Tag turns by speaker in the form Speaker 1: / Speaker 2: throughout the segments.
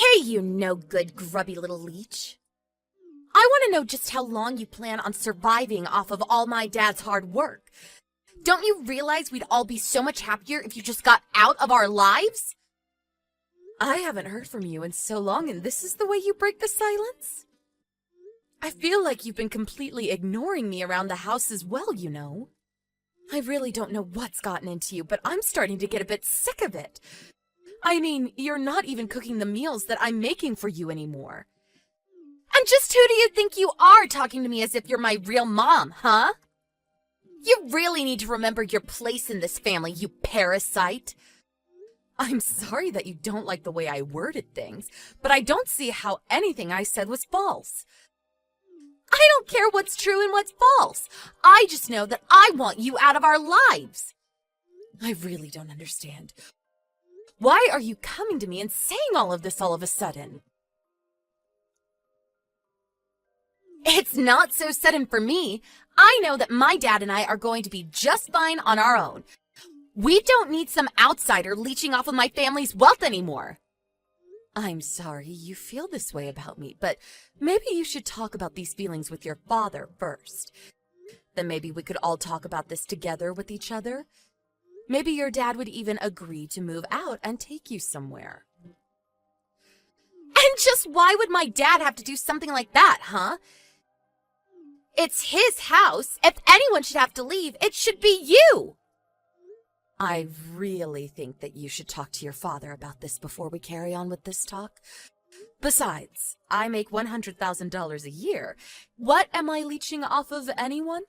Speaker 1: Hey, you no-good, grubby little leech. I want to know just how long you plan on surviving off of all my dad's hard work. Don't you realize we'd all be so much happier if you just got out of our lives? I haven't heard from you in so long, and this is the way you break the silence? I feel like you've been completely ignoring me around the house as well, you know. I really don't know what's gotten into you, but I'm starting to get a bit sick of it. I mean, you're not even cooking the meals that I'm making for you anymore. And just who do you think you are talking to me as if you're my real mom, huh? You really need to remember your place in this family, you parasite. I'm sorry that you don't like the way I worded things, but I don't see how anything I said was false. I don't care what's true and what's false. I just know that I want you out of our lives. I really don't understand. Why are you coming to me and saying all of this all of a sudden? It's not so sudden for me. I know that my dad and I are going to be just fine on our own. We don't need some outsider leeching off of my family's wealth anymore. I'm sorry you feel this way about me, but maybe you should talk about these feelings with your father first. Then maybe we could all talk about this together with each other. Maybe your dad would even agree to move out and take you somewhere. And just why would my dad have to do something like that, huh? It's his house. If anyone should have to leave, it should be you. I really think that you should talk to your father about this before we carry on with this talk. Besides, I make $100,000 a year. What am I leeching off of anyone?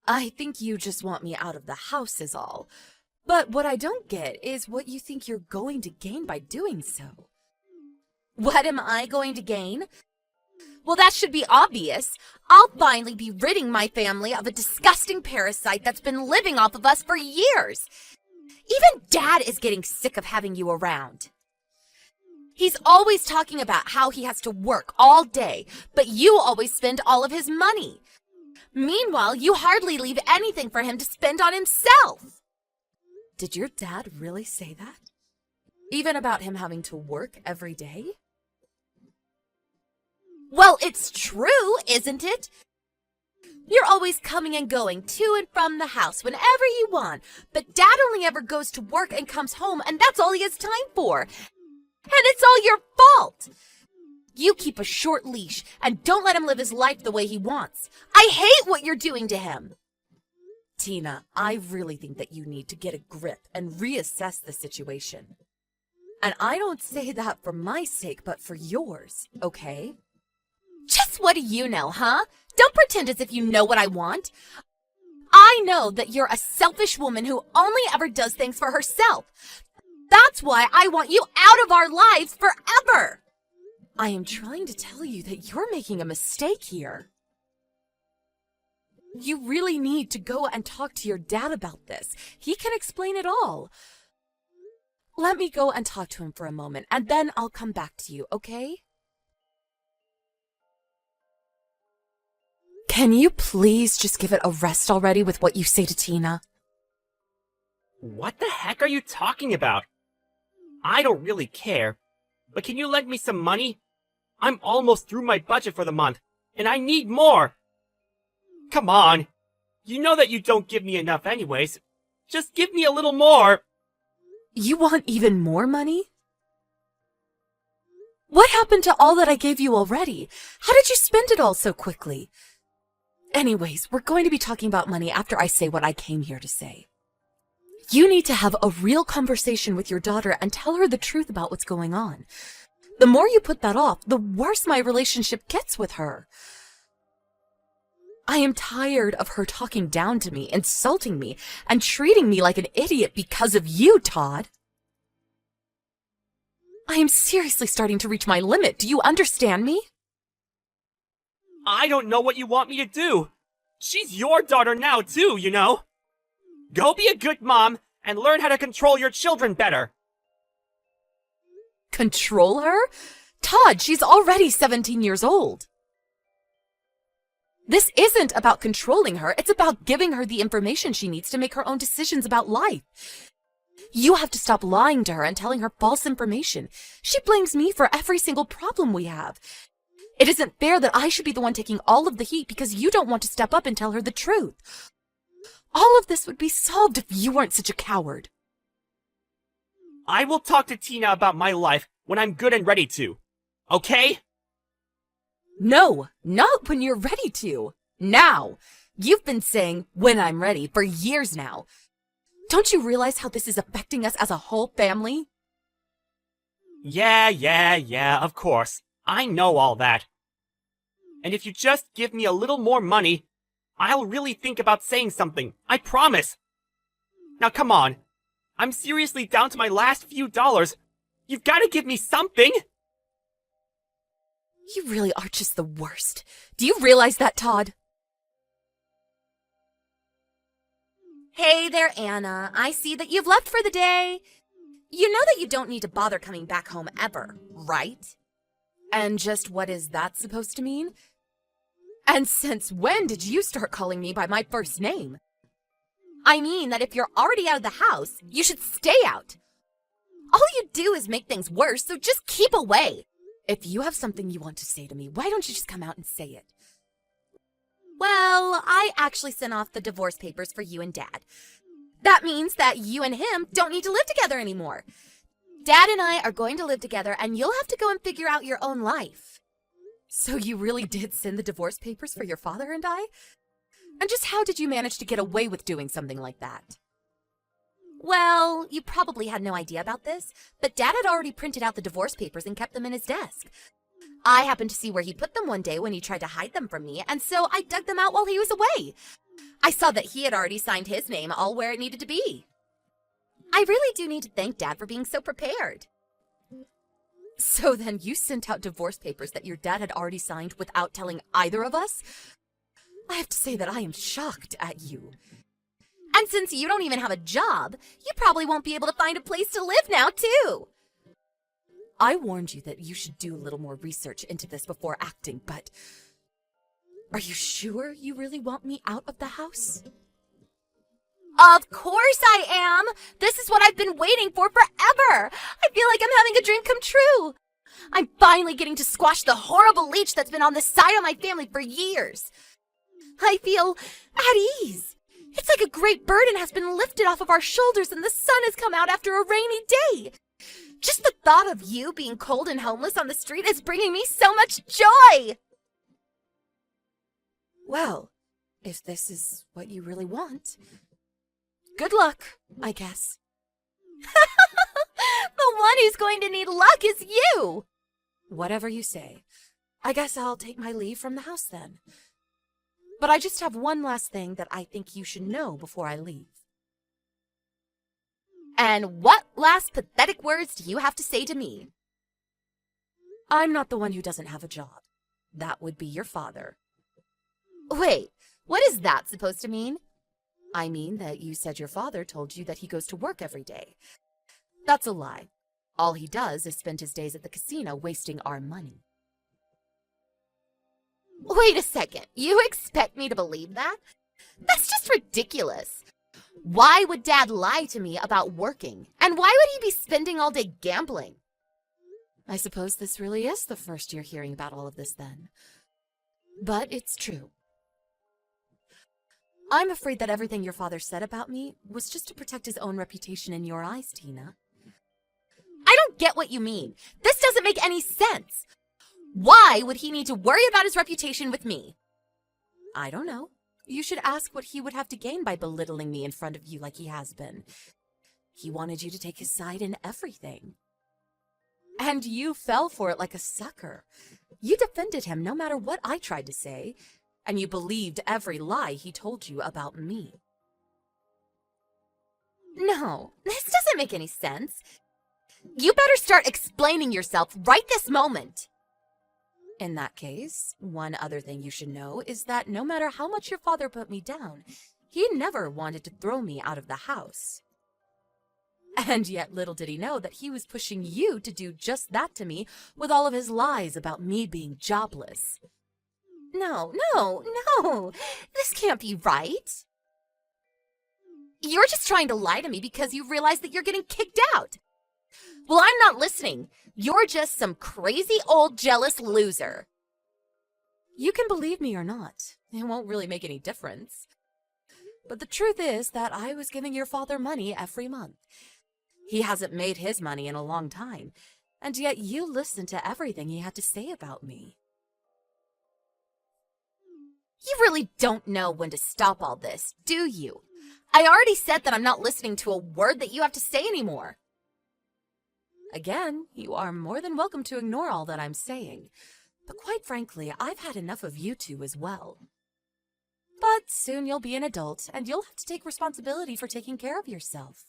Speaker 1: I think you just want me out of the house is all. But what I don't get is what you think you're going to gain by doing so. What am I going to gain? Well, that should be obvious. I'll finally be ridding my family of a disgusting parasite that's been living off of us for years. Even Dad is getting sick of having you around. He's always talking about how he has to work all day, but you always spend all of his money. Meanwhile, you hardly leave anything for him to spend on himself. Did your dad really say that? Even about him having to work every day? Well, it's true, isn't it? You're always coming and going to and from the house whenever you want, but Dad only ever goes to work and comes home, and that's all he has time for. And it's all your fault. You keep a short leash and don't let him live his life the way he wants. I hate what you're doing to him. Tina, I really think that you need to get a grip and reassess the situation. And I don't say that for my sake, but for yours, okay? Just what do you know, huh? Don't pretend as if you know what I want. I know that you're a selfish woman who only ever does things for herself. That's why I want you out of our lives forever. I am trying to tell you that you're making a mistake here. You really need to go and talk to your dad about this. He can explain it all. Let me go and talk to him for a moment, and then I'll come back to you, okay? Can you please just give it a rest already with what you say to Tina?
Speaker 2: What the heck are you talking about? I don't really care, but can you lend me some money? I'm almost through my budget for the month, and I need more. Come on. You know that you don't give me enough anyways. Just give me a little more.
Speaker 1: You want even more money? What happened to all that I gave you already? How did you spend it all so quickly? Anyways, we're going to be talking about money after I say what I came here to say. You need to have a real conversation with your daughter and tell her the truth about what's going on. The more you put that off, the worse my relationship gets with her. I am tired of her talking down to me, insulting me, and treating me like an idiot because of you, Todd. I am seriously starting to reach my limit. Do you understand me?
Speaker 2: I don't know what you want me to do. She's your daughter now, too, you know. Go be a good mom and learn how to control your children better.
Speaker 1: Control her? Todd, she's already 17 years old. This isn't about controlling her. It's about giving her the information she needs to make her own decisions about life. You have to stop lying to her and telling her false information. She blames me for every single problem we have. It isn't fair that I should be the one taking all of the heat because you don't want to step up and tell her the truth. All of this would be solved if you weren't such a coward.
Speaker 2: I will talk to Tina about my life when I'm good and ready to. Okay?
Speaker 1: No, not when you're ready to. Now. You've been saying, when I'm ready, for years now. Don't you realize how this is affecting us as a whole family?
Speaker 2: Yeah, of course. I know all that. And if you just give me a little more money, I'll really think about saying something. I promise. Now come on. I'm seriously down to my last few dollars. You've got to give me something.
Speaker 1: You really are just the worst. Do you realize that, Todd? Hey there, Anna. I see that you've left for the day. You know that you don't need to bother coming back home ever, right? And just what is that supposed to mean? And since when did you start calling me by my first name? I mean that if you're already out of the house, you should stay out. All you do is make things worse, so just keep away. If you have something you want to say to me, why don't you just come out and say it? Well, I actually sent off the divorce papers for you and Dad. That means that you and him don't need to live together anymore. Dad and I are going to live together, and you'll have to go and figure out your own life. So you really did send the divorce papers for your father and I? And just how did you manage to get away with doing something like that? Well, you probably had no idea about this, but Dad had already printed out the divorce papers and kept them in his desk. I happened to see where he put them one day when he tried to hide them from me, and so I dug them out while he was away. I saw that he had already signed his name all where it needed to be. I really do need to thank Dad for being so prepared. So then you sent out divorce papers that your dad had already signed without telling either of us? I have to say that I am shocked at you. And since you don't even have a job, you probably won't be able to find a place to live now, too. I warned you that you should do a little more research into this before acting, but are you sure you really want me out of the house? Of course I am! This is what I've been waiting for forever! I feel like I'm having a dream come true! I'm finally getting to squash the horrible leech that's been on the side of my family for years. I feel at ease. It's like a great burden has been lifted off of our shoulders and the sun has come out after a rainy day. Just the thought of you being cold and homeless on the street is bringing me so much joy! Well, if this is what you really want, good luck, I guess. The one who's going to need luck is you! Whatever you say. I guess I'll take my leave from the house then. But I just have one last thing that I think you should know before I leave. And what last pathetic words do you have to say to me? I'm not the one who doesn't have a job. That would be your father. Wait, what is that supposed to mean? I mean that you said your father told you that he goes to work every day. That's a lie. All he does is spend his days at the casino wasting our money. Wait a second, you expect me to believe that? That's just ridiculous. Why would Dad lie to me about working? And why would he be spending all day gambling? I suppose this really is the first you're hearing about all of this then. But it's true. I'm afraid that everything your father said about me was just to protect his own reputation in your eyes, Tina. I don't get what you mean. This doesn't make any sense. Why would he need to worry about his reputation with me? I don't know. You should ask what he would have to gain by belittling me in front of you like he has been. He wanted you to take his side in everything. And you fell for it like a sucker. You defended him no matter what I tried to say, and you believed every lie he told you about me. No, this doesn't make any sense. You better start explaining yourself right this moment. In that case, one other thing you should know is that no matter how much your father put me down, he never wanted to throw me out of the house. And yet little did he know that he was pushing you to do just that to me with all of his lies about me being jobless. No, this can't be right. You're just trying to lie to me because you realize that you're getting kicked out. Well, I'm not listening. You're just some crazy old jealous loser. You can believe me or not. It won't really make any difference. But the truth is that I was giving your father money every month. He hasn't made his money in a long time, and yet you listened to everything he had to say about me. You really don't know when to stop all this, do you? I already said that I'm not listening to a word that you have to say anymore. Again, you are more than welcome to ignore all that I'm saying. But quite frankly, I've had enough of you two as well. But soon you'll be an adult, and you'll have to take responsibility for taking care of yourself.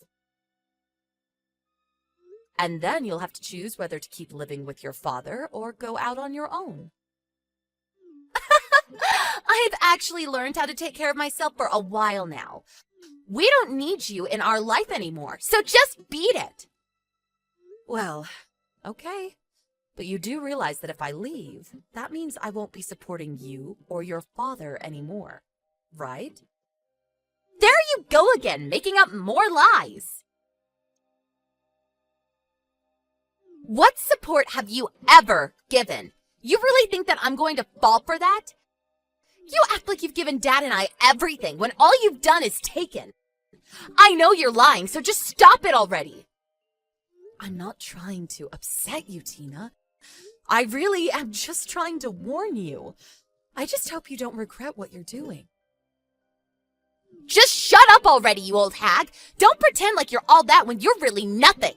Speaker 1: And then you'll have to choose whether to keep living with your father or go out on your own. I've actually learned how to take care of myself for a while now. We don't need you in our life anymore, so just beat it. Well, okay. But you do realize that if I leave, that means I won't be supporting you or your father anymore, right? There you go again, making up more lies. What support have you ever given? You really think that I'm going to fall for that? You act like you've given Dad and I everything when all you've done is taken. I know you're lying, so just stop it already. I'm not trying to upset you, Tina. I really am just trying to warn you. I just hope you don't regret what you're doing. Just shut up already, you old hag. Don't pretend like you're all that when you're really nothing.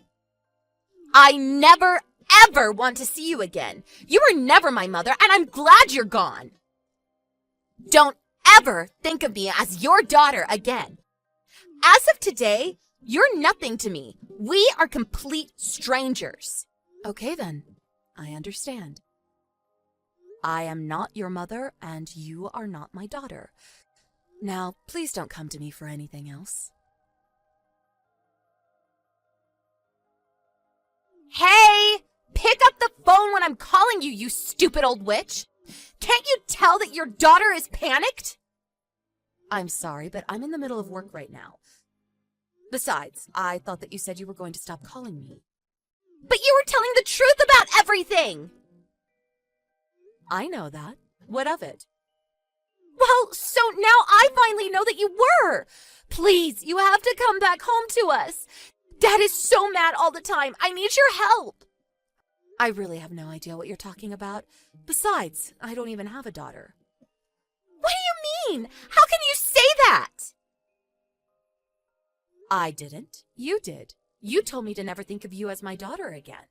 Speaker 1: I never, ever want to see you again. You were never my mother, and I'm glad you're gone. Don't ever think of me as your daughter again. As of today, you're nothing to me. We are complete strangers. Okay then, I understand. I am not your mother, and you are not my daughter. Now, please don't come to me for anything else. Hey! Pick up the phone when I'm calling you, you stupid old witch! Can't you tell that your daughter is panicked? I'm sorry, but I'm in the middle of work right now. Besides, I thought that you said you were going to stop calling me. But you were telling the truth about everything! I know that. What of it? Well, so now I finally know that you were! Please, you have to come back home to us! Dad is so mad all the time. I need your help! I really have no idea what you're talking about. Besides, I don't even have a daughter. What do you mean? How can you say that? I didn't. You did. You told me to never think of you as my daughter again.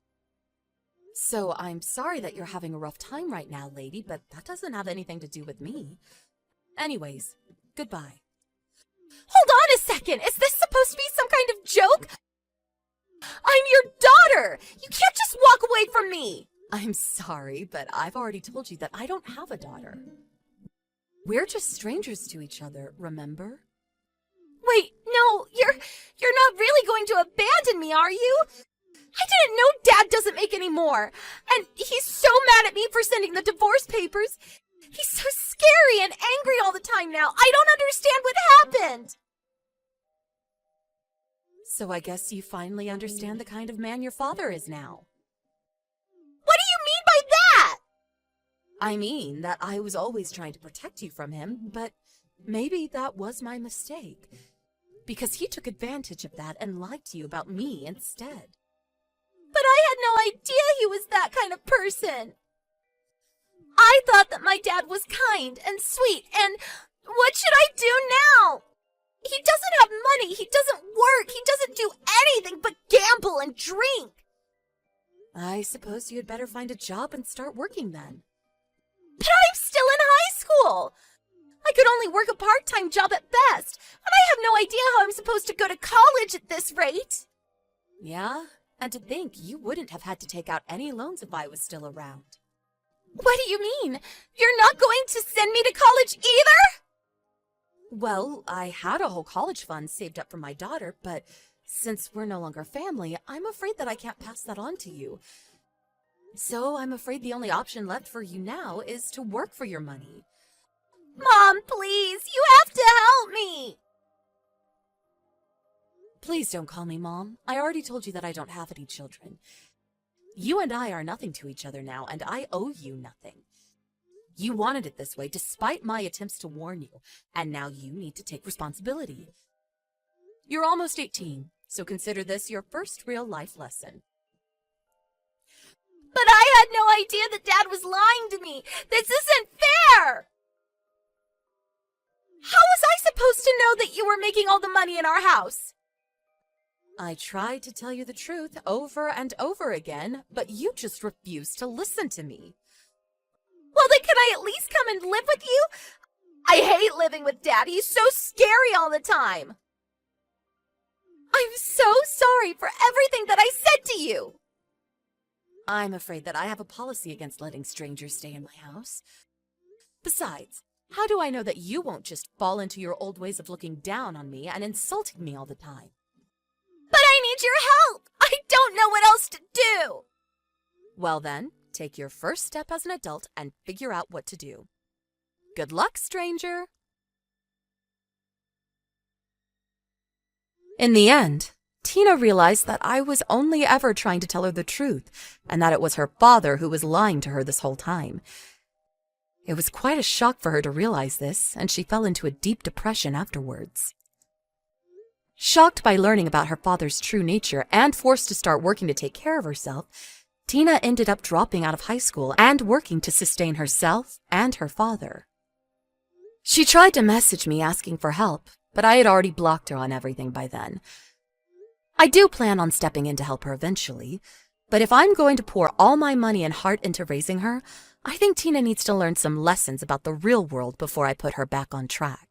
Speaker 1: So I'm sorry that you're having a rough time right now, lady, but that doesn't have anything to do with me. Anyways, goodbye. Hold on a second! Is this supposed to be some kind of joke? I'm your daughter! You can't just walk away from me! I'm sorry, but I've already told you that I don't have a daughter. We're just strangers to each other, remember? Wait, no, you're not really going to abandon me, are you? I didn't know Dad doesn't make any more. And he's so mad at me for sending the divorce papers. He's so scary and angry all the time now. I don't understand what happened. So I guess you finally understand the kind of man your father is now. What do you mean by that? I mean that I was always trying to protect you from him, but maybe that was my mistake. Because he took advantage of that and lied to you about me instead. But I had no idea he was that kind of person. I thought that my dad was kind and sweet, and what should I do now? He doesn't have money, he doesn't work, he doesn't do anything but gamble and drink. I suppose you'd better find a job and start working then. But I'm still in high school. I could only work a part-time job at best, and I have no idea how I'm supposed to go to college at this rate. Yeah, and to think you wouldn't have had to take out any loans if I was still around. What do you mean? You're not going to send me to college either? Well, I had a whole college fund saved up for my daughter, but since we're no longer family, I'm afraid that I can't pass that on to you. So I'm afraid the only option left for you now is to work for your money. Mom, please, you have to help me! Please don't call me Mom. I already told you that I don't have any children. You and I are nothing to each other now, and I owe you nothing. You wanted it this way despite my attempts to warn you, and now you need to take responsibility. You're almost 18, so consider this your first real life lesson. But I had no idea that Dad was lying to me. This isn't fair! How was I supposed to know that you were making all the money in our house? I tried to tell you the truth over and over again, but you just refused to listen to me. Well, then can I at least come and live with you? I hate living with Dad. He's so scary all the time. I'm so sorry for everything that I said to you. I'm afraid that I have a policy against letting strangers stay in my house. Besides, how do I know that you won't just fall into your old ways of looking down on me and insulting me all the time? But I need your help! I don't know what else to do! Well then, take your first step as an adult and figure out what to do. Good luck, stranger! In the end, Tina realized that I was only ever trying to tell her the truth, and that it was her father who was lying to her this whole time. It was quite a shock for her to realize this, and she fell into a deep depression afterwards. Shocked by learning about her father's true nature and forced to start working to take care of herself, Tina ended up dropping out of high school and working to sustain herself and her father. She tried to message me asking for help, but I had already blocked her on everything by then. I do plan on stepping in to help her eventually, but if I'm going to pour all my money and heart into raising her, I think Tina needs to learn some lessons about the real world before I put her back on track.